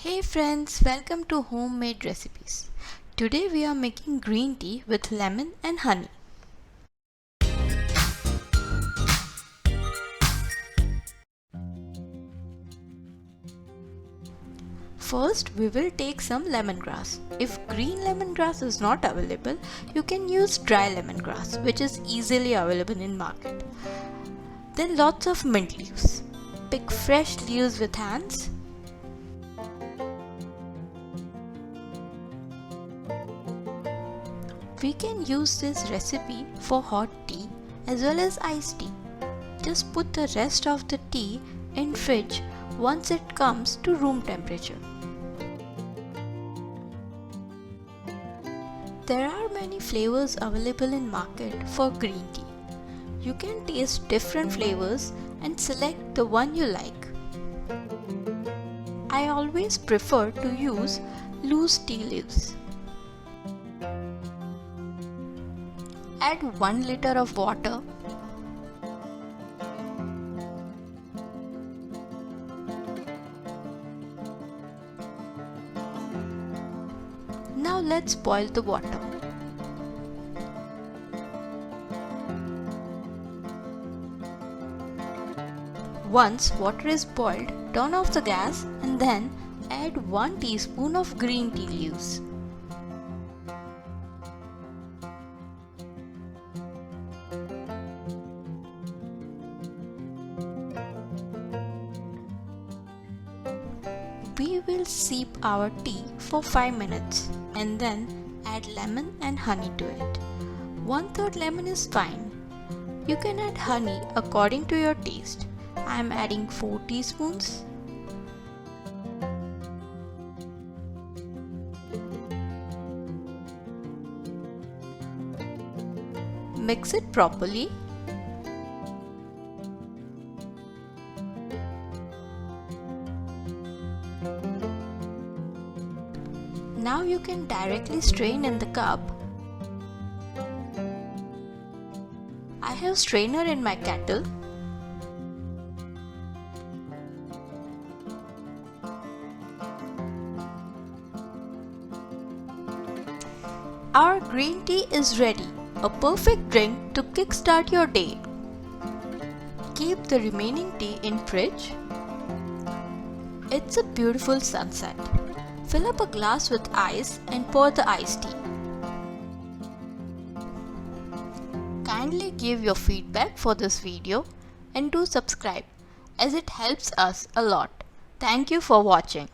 Hey friends, welcome to Homemade Recipes. Today we are making green tea with lemon and honey. First, we will take some lemongrass. If green lemongrass is not available, you can use dry lemongrass, which is easily available in market. Then lots of mint leaves. Pick fresh leaves with hands. We can use this recipe for hot tea as well as iced tea. Just put the rest of the tea in fridge once it comes to room temperature. There are many flavors available in market for green tea. You can taste different flavors and select the one you like. I always prefer to use loose tea leaves. Add 1 liter of water. Now let's boil the water. Once water is boiled, turn off the gas and then add 1 teaspoon of green tea leaves. We will steep our tea for 5 minutes and then add lemon and honey to it. 1/3 lemon is fine. You can add honey according to your taste. I am adding 4 teaspoons. Mix it properly. Now you can directly strain in the cup. I have strainer in my kettle. Our green tea is ready, a perfect drink to kickstart your day. Keep the remaining tea in fridge. It's a beautiful sunset. Fill up a glass with ice and pour the iced tea. Kindly give your feedback for this video and do subscribe as it helps us a lot. Thank you for watching.